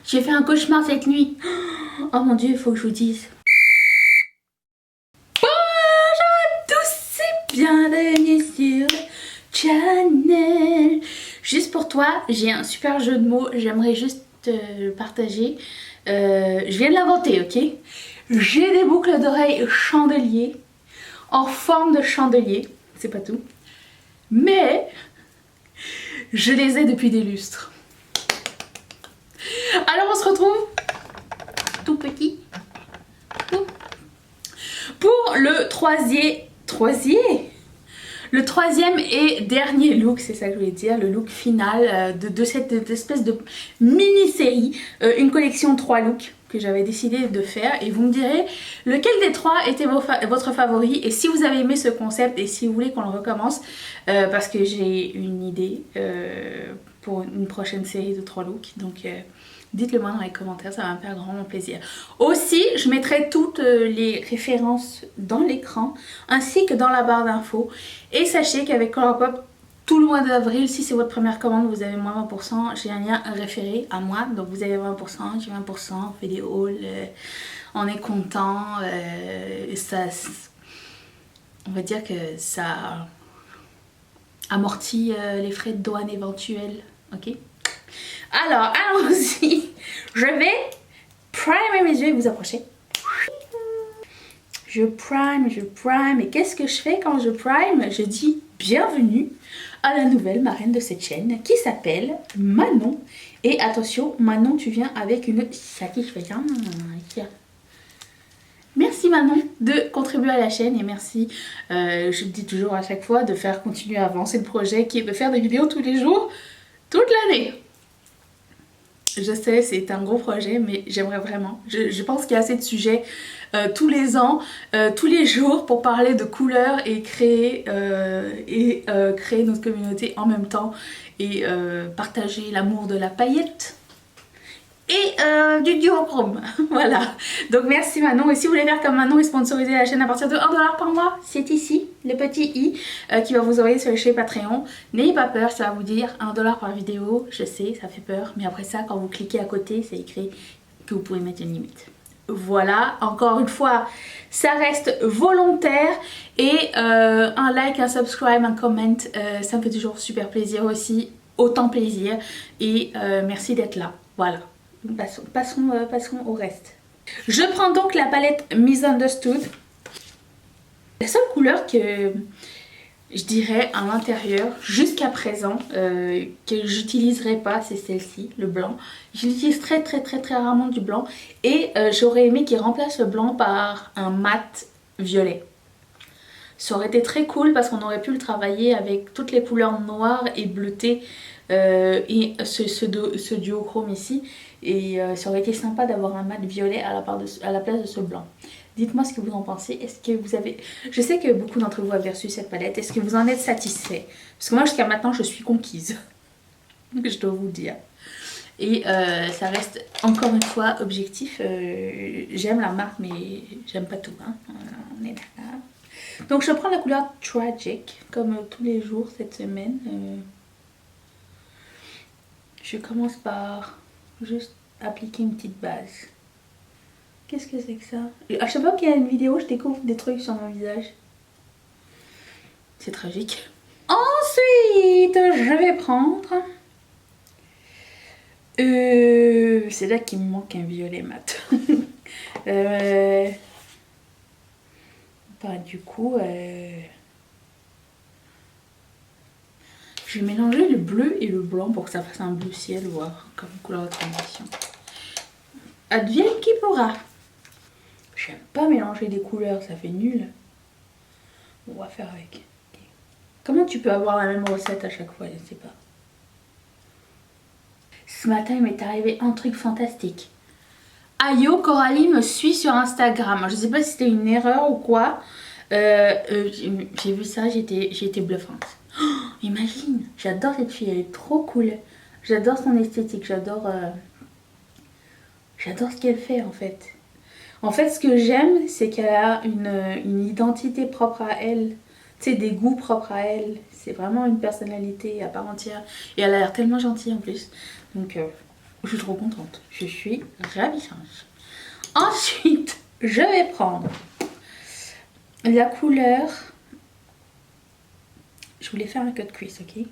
j'ai fait un cauchemar cette nuit. Oh mon dieu, il faut que je vous dise. Bonjour à tous, c'est bienvenue sur le channel. Juste pour toi, j'ai un super jeu de mots, j'aimerais juste te le partager. Je viens de l'inventer, ok? J'ai des boucles d'oreilles chandelier, en forme de chandelier, c'est pas tout. Mais je les ai depuis des lustres. Alors on se retrouve tout petit pour le troisième et dernier look, c'est ça que je voulais dire, le look final de cette espèce de mini-série, une collection 3 looks que j'avais décidé de faire, et vous me direz lequel des 3 était votre favori, et si vous avez aimé ce concept et si vous voulez qu'on le recommence, parce que j'ai une idée pour une prochaine série de 3 looks, donc dites-le moi dans les commentaires, ça va me faire grand plaisir. Aussi, je mettrai toutes les références dans l'écran ainsi que dans la barre d'infos. Et sachez qu'avec Colourpop, tout le mois d'avril, si c'est votre première commande, vous avez moins 20%. J'ai un lien référé à moi, donc vous avez 20%, j'ai 20%, on fait des hauls, on est content. Ça, on va dire que ça amortit les frais de douane éventuels, ok? Alors, allons-y. Je vais primer mes yeux et vous approcher. Je prime. Et qu'est-ce que je fais quand je prime? Je dis bienvenue à la nouvelle marraine de cette chaîne qui s'appelle Manon. Et attention, Manon, tu viens avec une satisfaction. Merci Manon de contribuer à la chaîne et merci, je le dis toujours à chaque fois, de faire continuer à avancer le projet qui est de faire des vidéos tous les jours, toute l'année. Je sais, c'est un gros projet, mais j'aimerais vraiment. Je pense qu'il y a assez de sujets tous les ans, tous les jours pour parler de couleurs et créer notre communauté en même temps et partager l'amour de la paillette et du duochrome. Voilà. Donc merci Manon. Et si vous voulez faire comme Manon et sponsoriser la chaîne à partir de 1$ par mois, c'est ici, le petit i qui va vous envoyer sur le chez Patreon. N'ayez pas peur, ça va vous dire 1$ par vidéo. Je sais, ça fait peur. Mais après ça, quand vous cliquez à côté, c'est écrit que vous pouvez mettre une limite. Voilà, encore une fois, ça reste volontaire. Et un like, un subscribe, un comment, ça me fait toujours super plaisir aussi. Autant plaisir. Et merci d'être là. Voilà. Passons au reste. Je prends donc la palette Misunderstood. La seule couleur que je dirais à l'intérieur jusqu'à présent que j'utiliserai pas, c'est celle-ci, le blanc. J'utilise très rarement du blanc et j'aurais aimé qu'il remplace le blanc par un mat violet. Ça aurait été très cool parce qu'on aurait pu le travailler avec toutes les couleurs noires et bleutées et ce duochrome ici. Et ça aurait été sympa d'avoir un mat violet à la place de ce blanc. Dites-moi ce que vous en pensez. Est-ce que vous avez... Je sais que beaucoup d'entre vous avez reçu cette palette. Est-ce que vous en êtes satisfait? Parce que moi jusqu'à maintenant je suis conquise. Je dois vous le dire. Et ça reste encore une fois objectif. J'aime la marque mais j'aime pas tout. Hein. On est d'accord. Donc je prends la couleur Tragic comme tous les jours cette semaine. Je commence par juste appliquer une petite base. Qu'est-ce que c'est que ça? À chaque fois qu'il y a une vidéo, je découvre des trucs sur mon visage. C'est tragique. Ensuite, je vais prendre... c'est là qu'il me manque un violet mat. Bah, du coup... je vais mélanger le bleu et le blanc pour que ça fasse un bleu ciel, voire comme couleur de transition. Advienne qui pourra. J'aime pas mélanger des couleurs, ça fait nul. On va faire avec. Okay. Comment tu peux avoir la même recette à chaque fois? Je ne sais pas. Ce matin, il m'est arrivé un truc fantastique. Ayo Coralie me suit sur Instagram. Je sais pas si c'était une erreur ou quoi. J'ai vu ça, j'ai été bluffante. Oh, imagine, j'adore cette fille, elle est trop cool. J'adore son esthétique, j'adore ce qu'elle fait en fait. En fait, ce que j'aime, c'est qu'elle a une identité propre à elle. Tu sais, des goûts propres à elle. C'est vraiment une personnalité à part entière. Et elle a l'air tellement gentille en plus. Donc, Je suis trop contente. Je suis ravissante. Ensuite, je vais prendre la couleur. Je voulais faire un cut crease, ok?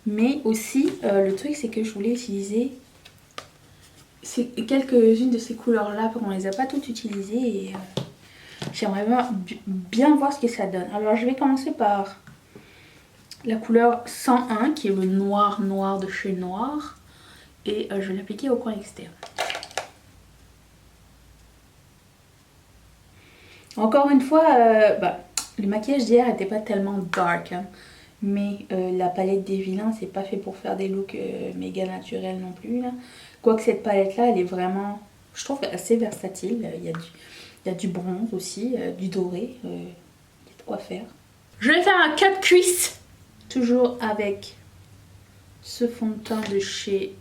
Mais aussi, le truc, c'est que je voulais utiliser quelques-unes de ces couleurs-là, parce qu'on les a pas toutes utilisées. Et j'aimerais bien voir ce que ça donne. Alors, je vais commencer par la couleur 101, qui est le noir noir de chez Noir. Et je vais l'appliquer au coin externe. Encore une fois, le maquillage d'hier n'était pas tellement dark, hein, mais la palette des vilains, c'est pas fait pour faire des looks méga naturels non plus. Là. Quoique cette palette-là, elle est vraiment, je trouve, assez versatile. Il y a du bronze aussi, du doré, il y a de quoi faire. Je vais faire un cut crease, toujours avec ce fond de teint de chez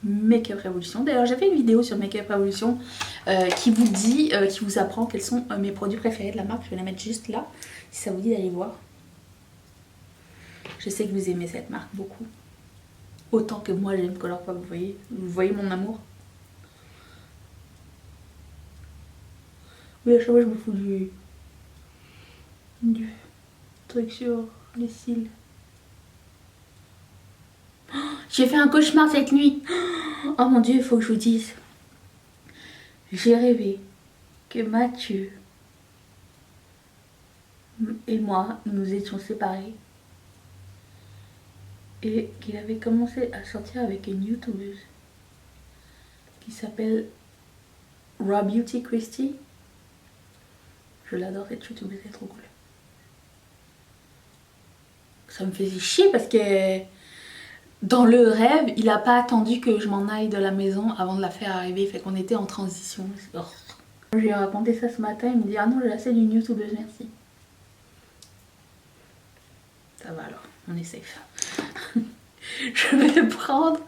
Make Up Revolution. D'ailleurs, j'ai fait une vidéo sur Make Up Revolution qui vous dit, qui vous apprend quels sont mes produits préférés de la marque. Je vais la mettre juste là, si ça vous dit d'aller voir. Je sais que vous aimez cette marque beaucoup. Autant que moi j'aime Colourpop, vous voyez mon amour. Oui, à chaque fois je me fous du truc sur les cils. Oh, j'ai fait un cauchemar cette nuit. Oh mon dieu, il faut que je vous dise. J'ai rêvé que Mathieu et moi, nous étions séparés. Et qu'il avait commencé à sortir avec une youtubeuse qui s'appelle Raw Beauty Christie. Je l'adore cette youtubeuse, elle est trop cool. Ça me faisait chier parce que dans le rêve, il a pas attendu que je m'en aille de la maison avant de la faire arriver. Fait qu'on était en transition. Oh. Je lui ai raconté ça ce matin, il me dit ah non, j'ai assez d'une youtubeuse, merci. Ça va alors, on est safe. Je vais prendre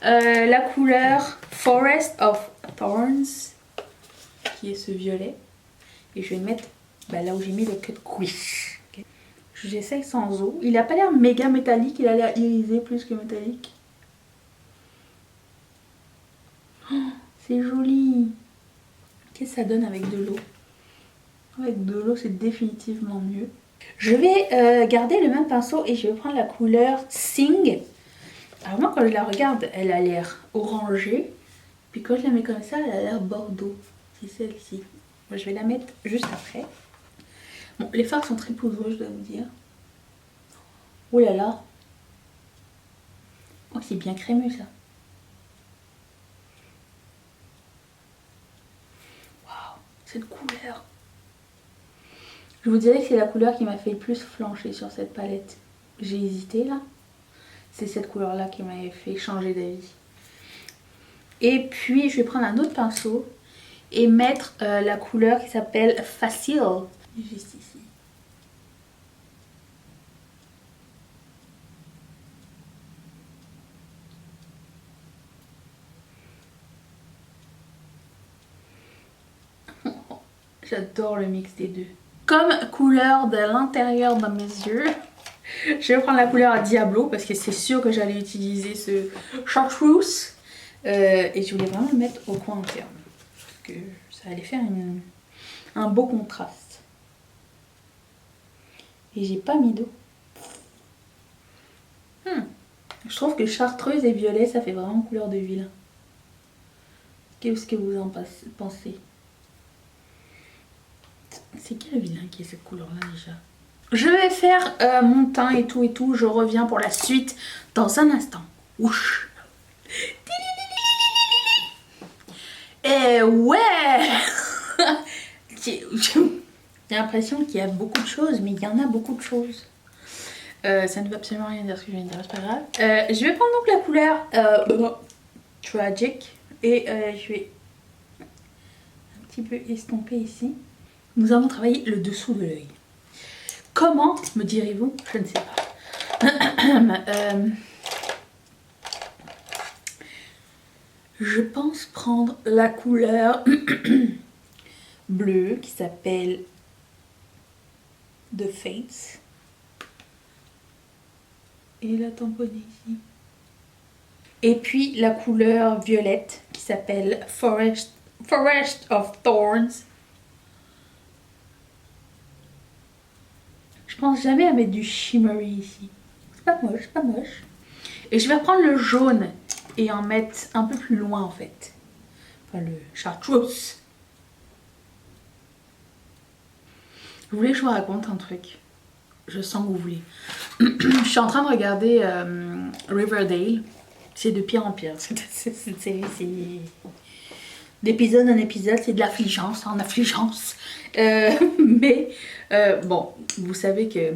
la couleur Forest of Thorns, qui est ce violet, et je vais le mettre là où j'ai mis le cut crease. Okay. J'essaye sans eau. Il a pas l'air méga métallique, il a l'air irisé plus que métallique. Oh, c'est joli. Qu'est-ce que ça donne avec de l'eau? Avec de l'eau, c'est définitivement mieux. Je vais garder le même pinceau et je vais prendre la couleur Sing. Alors moi quand je la regarde, elle a l'air orangée. Puis quand je la mets comme ça, elle a l'air bordeaux. C'est celle-ci. Moi je vais la mettre juste après. Bon, les fards sont très poudreux, je dois vous dire. Oh là là. Oh, c'est bien crémeux ça. Waouh, cette couleur. Je vous dirais que c'est la couleur qui m'a fait le plus flancher sur cette palette. J'ai hésité là. C'est cette couleur là qui m'avait fait changer d'avis. Et puis je vais prendre un autre pinceau et mettre la couleur qui s'appelle Facile. Juste ici. J'adore le mix des deux. Comme couleur de l'intérieur de mes yeux, je vais prendre la couleur Diablo parce que c'est sûr que j'allais utiliser ce chartreuse. Et je voulais vraiment le mettre au coin interne. Parce que ça allait faire un beau contraste. Et j'ai pas mis d'eau. Je trouve que chartreuse et violet, ça fait vraiment couleur de vilain. Qu'est-ce que vous en pensez? C'est quel vilain qui est cette couleur-là déjà? Je vais faire mon teint et tout. Je reviens pour la suite dans un instant. Ouch. Et ouais. J'ai l'impression qu'il y a beaucoup de choses, mais il y en a beaucoup de choses. Ça ne veut absolument rien dire ce que je viens de dire, c'est pas grave. Je vais prendre donc la couleur Tragic et je vais un petit peu estomper ici. Nous allons travailler le dessous de l'œil. Comment, me direz-vous? Je ne sais pas. Je pense prendre la couleur bleue qui s'appelle The Fates. Et la tamponner ici. Et puis la couleur violette qui s'appelle Forest of Thorns. Je pense jamais à mettre du shimmery ici. C'est pas moche, pas moche. Et je vais reprendre le jaune et en mettre un peu plus loin en fait. Enfin le chartreuse. Vous voulez que je vous raconte un truc? Je sens que vous voulez. Je suis en train de regarder Riverdale. C'est de pire en pire. C'est d'épisode en épisode, c'est de l'affligence en affligence. Mais bon, vous savez que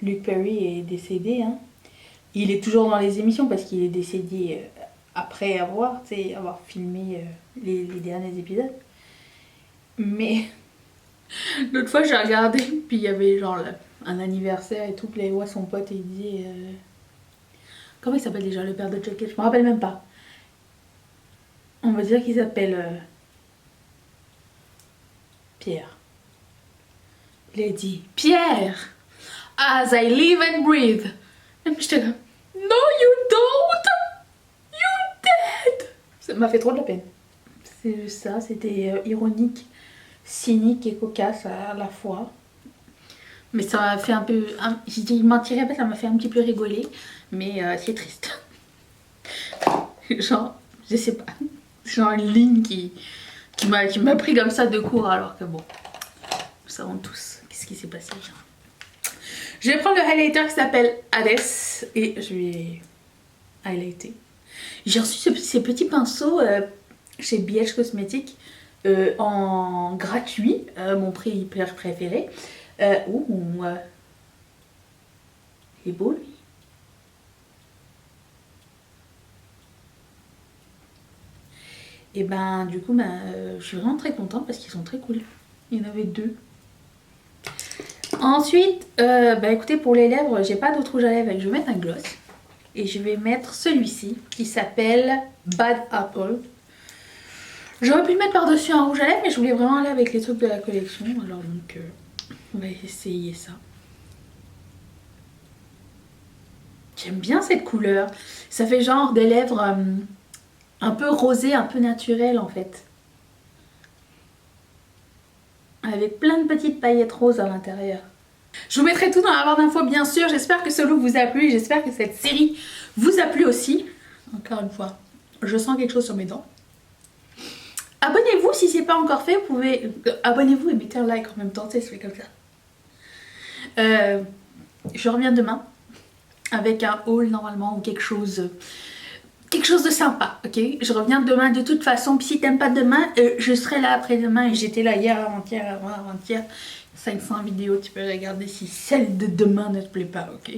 Luke Perry est décédé. Hein. Il est toujours dans les émissions parce qu'il est décédé après avoir filmé les derniers épisodes. Mais l'autre fois j'ai regardé, puis il y avait genre un anniversaire et tout, puis là il voit son pote et il dit comment il s'appelle déjà le père de Chucky? Je me rappelle même pas. On va dire qu'il s'appelle Pierre. Il a dit Pierre, as I live and breathe. Et puis j'étais là, no you don't, you dead. Ça m'a fait trop de la peine. C'est juste ça, c'était ironique, cynique et cocasse à la fois. Mais ça m'a fait un peu, j'ai dit mentirais pas, ça m'a fait un petit peu rigoler. Mais c'est triste. Genre, je sais pas. Genre une ligne qui m'a pris comme ça de court alors que bon, nous savons tous qu'est-ce qui s'est passé. Genre. Je vais prendre le highlighter qui s'appelle Hades et je vais highlighter. J'ai reçu ces petits pinceaux chez BH Cosmetics en gratuit, mon prix hyper préféré. Il est beau lui. Et ben du coup je suis vraiment très contente parce qu'ils sont très cool. Il y en avait 2. Ensuite écoutez, pour les lèvres j'ai pas d'autre rouge à lèvres. Je vais mettre un gloss. Et je vais mettre celui-ci qui s'appelle Bad Apple. J'aurais pu le mettre par dessus un rouge à lèvres, mais je voulais vraiment aller avec les trucs de la collection. Alors donc on va essayer ça. J'aime bien cette couleur. Ça fait genre des lèvres un peu rosé, un peu naturel en fait. Avec plein de petites paillettes roses à l'intérieur. Je vous mettrai tout dans la barre d'infos bien sûr. J'espère que ce look vous a plu. J'espère que cette série vous a plu aussi. Encore une fois, je sens quelque chose sur mes dents. Abonnez-vous si c'est pas encore fait. Vous pouvez... abonnez-vous et mettez un like en même temps. Tu sais, c'est comme ça. Je reviens demain avec un haul normalement ou quelque chose de sympa, ok? Je reviens demain de toute façon. Puis si t'aimes pas demain, je serai là après-demain. Et j'étais là hier, avant-hier. 500 vidéos, tu peux regarder si celle de demain ne te plaît pas, ok?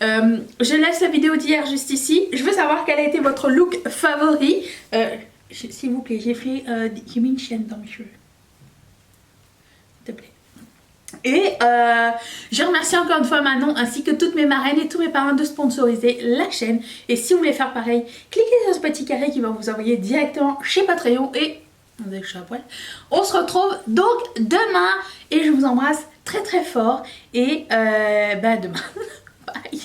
Je laisse la vidéo d'hier juste ici. Je veux savoir quel a été votre look favori. S'il vous plaît, j'ai mis une chaîne dans mes cheveux. S'il te plaît. Et je remercie encore une fois Manon ainsi que toutes mes marraines et tous mes parents de sponsoriser la chaîne. Et si vous voulez faire pareil, cliquez sur ce petit carré qui va vous envoyer directement chez Patreon. Et je suis à poil. On se retrouve donc demain et je vous embrasse très très fort. Et demain. Bye.